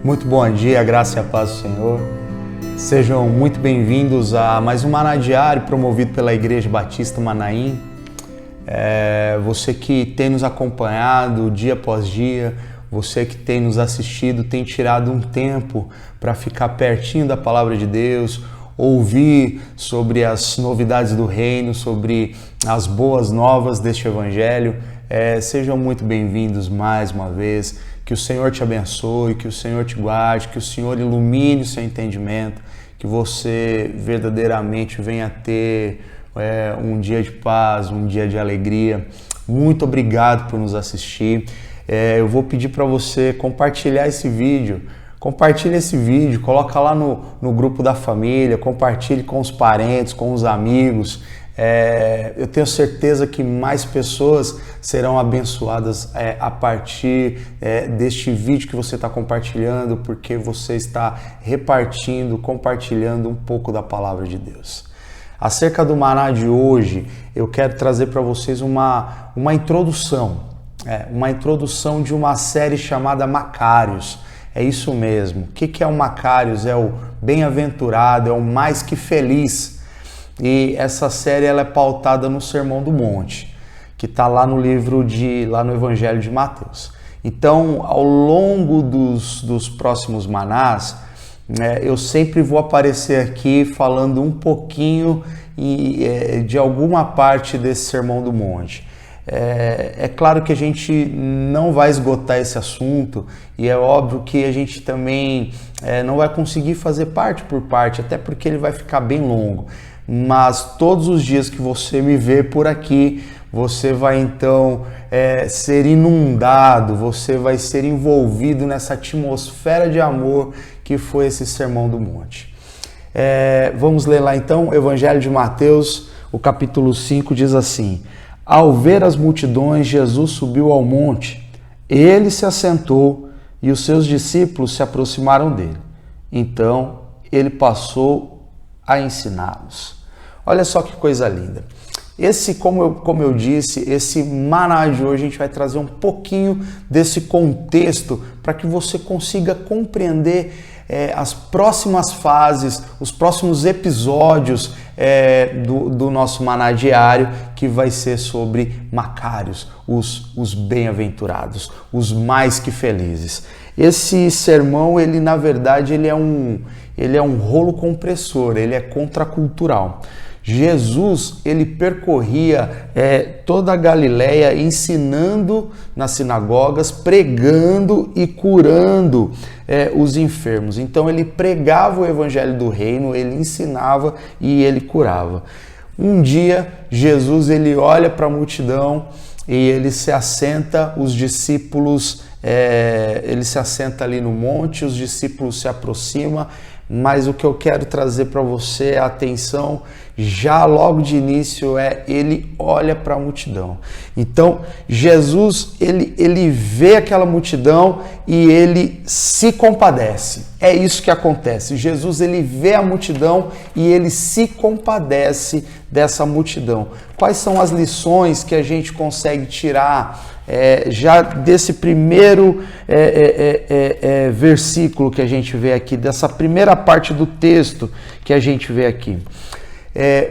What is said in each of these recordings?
Muito bom dia, a graça e a paz do Senhor. Sejam muito bem-vindos a mais um Maná Diário promovido pela Igreja Batista Manaim. Você que tem nos acompanhado dia após dia, você que tem nos assistido, tem tirado um tempo para ficar pertinho da Palavra de Deus, ouvir sobre as novidades do reino, sobre as boas novas deste Evangelho. Sejam muito bem-vindos mais uma vez. Que o Senhor te abençoe, que o Senhor te guarde, que o Senhor ilumine o seu entendimento, que você verdadeiramente venha ter um dia de paz, um dia de alegria. Muito obrigado por nos assistir. Eu vou pedir para você compartilhar esse vídeo. Compartilhe esse vídeo, coloca lá no grupo da família, compartilhe com os parentes, com os amigos. Eu tenho certeza que mais pessoas serão abençoadas a partir deste vídeo que você está compartilhando, porque você está repartindo, compartilhando um pouco da palavra de Deus. Acerca do Maná de hoje, eu quero trazer para vocês uma introdução de uma série chamada Macários. É isso mesmo. O que é o Macários? É o bem-aventurado, é o mais que feliz. E essa série ela é pautada no Sermão do Monte, que está lá no no Evangelho de Mateus. Então, ao longo dos próximos manás, eu sempre vou aparecer aqui falando um pouquinho de alguma parte desse Sermão do Monte. É claro que a gente não vai esgotar esse assunto e é óbvio que a gente também não vai conseguir fazer parte por parte, até porque ele vai ficar bem longo. Mas todos os dias que você me vê por aqui, você vai então ser inundado, você vai ser envolvido nessa atmosfera de amor que foi esse Sermão do Monte. Vamos ler lá então, o Evangelho de Mateus, o capítulo 5 diz assim: Ao ver as multidões, Jesus subiu ao monte, ele se assentou e os seus discípulos se aproximaram dele. Então ele passou a ensiná-los. Olha só que coisa linda. Como eu disse, esse Maná de hoje a gente vai trazer um pouquinho desse contexto para que você consiga compreender as próximas fases, os próximos episódios do nosso Maná diário, que vai ser sobre Macários, os bem-aventurados, os mais que felizes. Esse sermão, ele na verdade, ele é um rolo compressor, ele é contracultural. Jesus, ele percorria toda a Galileia ensinando nas sinagogas, pregando e curando os enfermos. Então ele pregava o evangelho do reino, ele ensinava e ele curava. Um dia, Jesus ele olha para a multidão e ele se assenta, os discípulos, ele se assenta ali no monte, os discípulos se aproximam, mas o que eu quero trazer para você é a atenção, já logo de início, ele olha para a multidão. Então, Jesus, ele vê aquela multidão e ele se compadece. É isso que acontece. Jesus, ele vê a multidão e ele se compadece dessa multidão. Quais são as lições que a gente consegue tirar já desse primeiro versículo que a gente vê aqui, dessa primeira parte do texto que a gente vê aqui?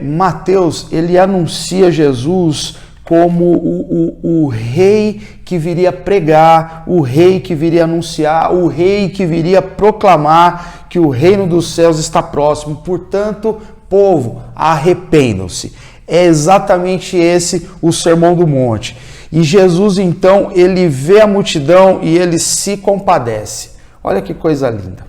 Mateus, ele anuncia Jesus como o rei que viria pregar, o rei que viria anunciar, o rei que viria proclamar que o reino dos céus está próximo. Portanto, povo, arrependam-se. É exatamente esse o Sermão do Monte. E Jesus, então, ele vê a multidão e ele se compadece. Olha que coisa linda.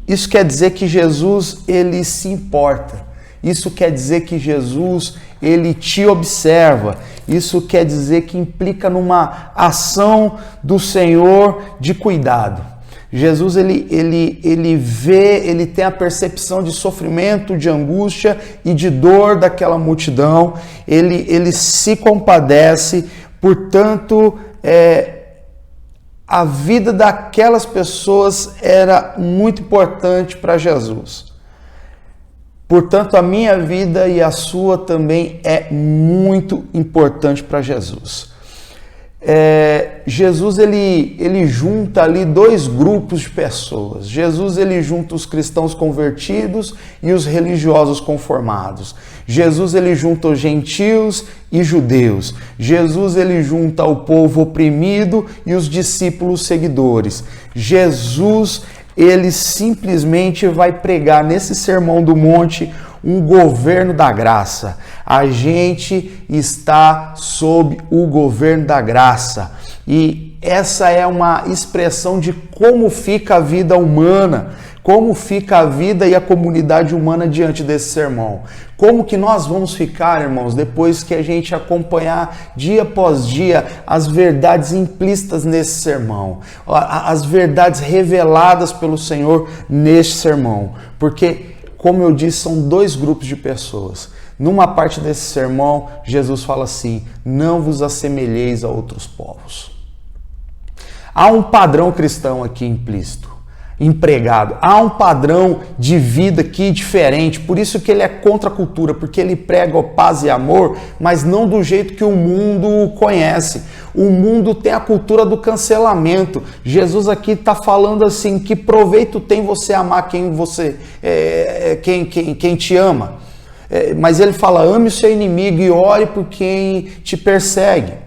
Isso quer dizer que Jesus, ele se importa. Isso quer dizer que Jesus, ele te observa. Isso quer dizer que implica numa ação do Senhor de cuidado. Jesus, ele vê, ele tem a percepção de sofrimento, de angústia e de dor daquela multidão. Ele se compadece, portanto, a vida daquelas pessoas era muito importante para Jesus. Portanto, a minha vida e a sua também é muito importante para Jesus. Jesus ele junta ali dois grupos de pessoas. Jesus ele junta os cristãos convertidos e os religiosos conformados. Jesus ele junta os gentios e judeus. Jesus ele junta o povo oprimido e os discípulos seguidores. Jesus ele simplesmente vai pregar nesse Sermão do Monte um governo da graça. A gente está sob o governo da graça. E essa é uma expressão de como fica a vida humana, como fica a vida e a comunidade humana diante desse sermão. Como que nós vamos ficar, irmãos, depois que a gente acompanhar dia após dia as verdades implícitas nesse sermão, as verdades reveladas pelo Senhor neste sermão. Porque, como eu disse, são dois grupos de pessoas. Numa parte desse sermão, Jesus fala assim: não vos assemelheis a outros povos. Há um padrão cristão aqui implícito, empregado. Há um padrão de vida aqui diferente, por isso que ele é contra a cultura, porque ele prega paz e amor, mas não do jeito que o mundo conhece. O mundo tem a cultura do cancelamento. Jesus aqui está falando assim: que proveito tem você amar quem te ama? Mas ele fala: ame o seu inimigo e ore por quem te persegue.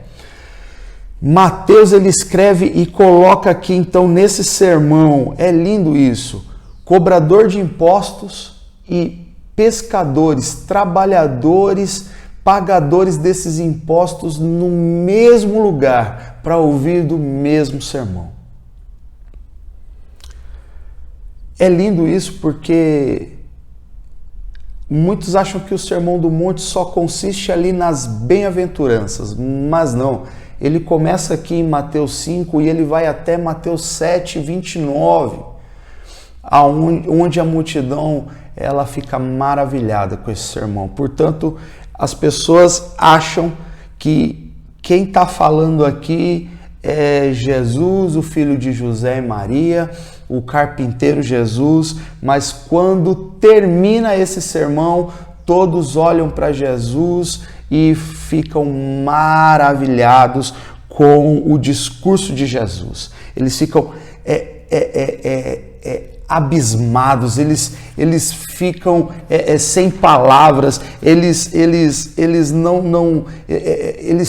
Mateus ele escreve e coloca aqui então nesse sermão, é lindo isso, cobrador de impostos e pescadores, trabalhadores, pagadores desses impostos no mesmo lugar para ouvir do mesmo sermão. É lindo isso porque muitos acham que o Sermão do Monte só consiste ali nas bem-aventuranças, mas não. Ele começa aqui em Mateus 5 e ele vai até Mateus 7, 29, onde a multidão ela fica maravilhada com esse sermão. Portanto, as pessoas acham que quem está falando aqui é Jesus, o filho de José e Maria, o carpinteiro Jesus, mas quando termina esse sermão, todos olham para Jesus e ficam maravilhados com o discurso de Jesus. Eles ficam abismados, eles ficam sem palavras, eles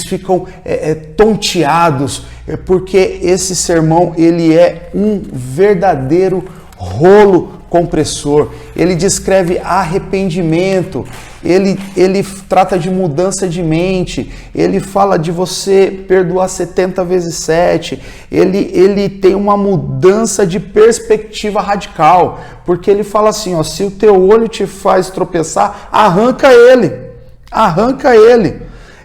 ficam tonteados, porque esse sermão ele é um verdadeiro rolo compressor. Ele descreve arrependimento, ele trata de mudança de mente, ele fala de você perdoar 70 vezes 7, ele tem uma mudança de perspectiva radical, porque ele fala assim, ó, se o teu olho te faz tropeçar, arranca ele.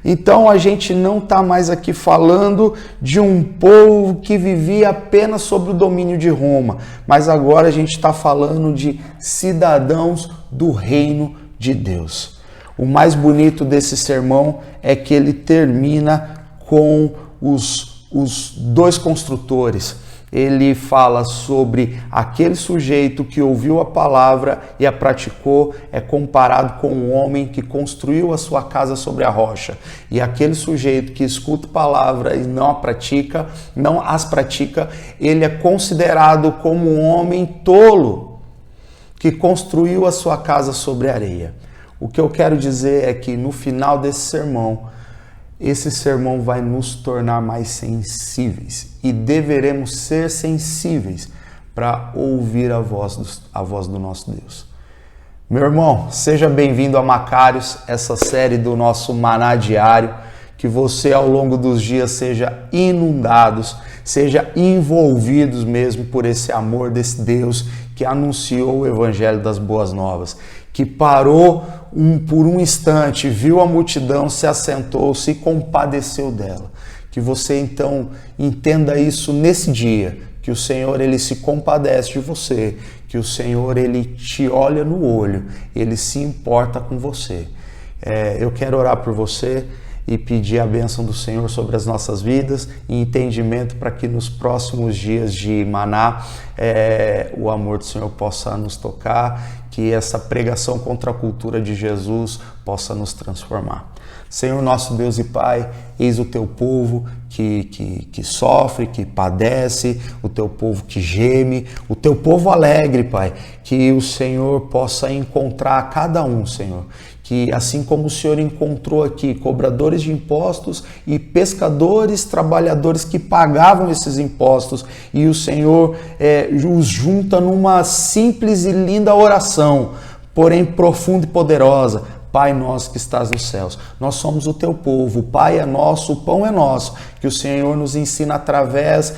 Então a gente não está mais aqui falando de um povo que vivia apenas sob o domínio de Roma, mas agora a gente está falando de cidadãos do reino de Deus. O mais bonito desse sermão é que ele termina com os dois construtores. Ele fala sobre aquele sujeito que ouviu a palavra e a praticou, é comparado com um homem que construiu a sua casa sobre a rocha. E aquele sujeito que escuta a palavra e não as pratica, ele é considerado como um homem tolo que construiu a sua casa sobre a areia. O que eu quero dizer é que no final desse sermão, esse sermão vai nos tornar mais sensíveis e deveremos ser sensíveis para ouvir a voz do nosso Deus. Meu irmão, seja bem-vindo a Macários, essa série do nosso Maná Diário, que você ao longo dos dias seja inundados, seja envolvidos mesmo por esse amor desse Deus que anunciou o Evangelho das Boas Novas, que parou por um instante, viu a multidão, se assentou, se compadeceu dela. Que você então entenda isso nesse dia, que o Senhor ele se compadece de você, que o Senhor ele te olha no olho, ele se importa com você. Eu quero orar por você e pedir a bênção do Senhor sobre as nossas vidas e entendimento para que nos próximos dias de Maná o amor do Senhor possa nos tocar, que essa pregação contra a cultura de Jesus possa nos transformar. Senhor nosso Deus e Pai, eis o teu povo que sofre, que padece, o teu povo que geme, o teu povo alegre, Pai, que o Senhor possa encontrar cada um, Senhor, que assim como o Senhor encontrou aqui cobradores de impostos e pescadores, trabalhadores que pagavam esses impostos, e o Senhor os junta numa simples e linda oração, porém profunda e poderosa. Pai nosso que estás nos céus, nós somos o teu povo, o Pai é nosso, o pão é nosso, que o Senhor nos ensina através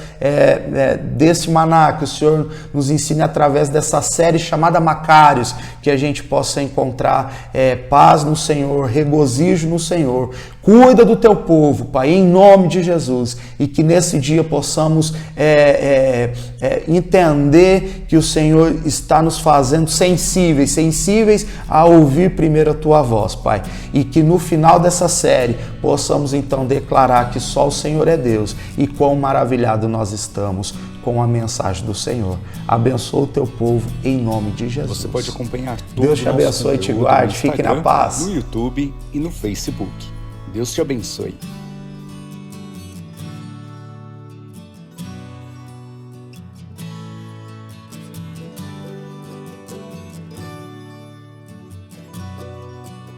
desse maná, que o Senhor nos ensine através dessa série chamada Macários, que a gente possa encontrar paz no Senhor, regozijo no Senhor. Cuida do teu povo, Pai, em nome de Jesus, e que nesse dia possamos entender que o Senhor está nos fazendo sensíveis a ouvir primeiro a tua voz, Pai, e que no final dessa série possamos então declarar que só o Senhor é Deus e quão maravilhado nós estamos com a mensagem do Senhor. Abençoa o teu povo em nome de Jesus. Você pode acompanhar todo Deus te abençoe e te guarde. Fique na paz. No YouTube e no Facebook. Deus te abençoe.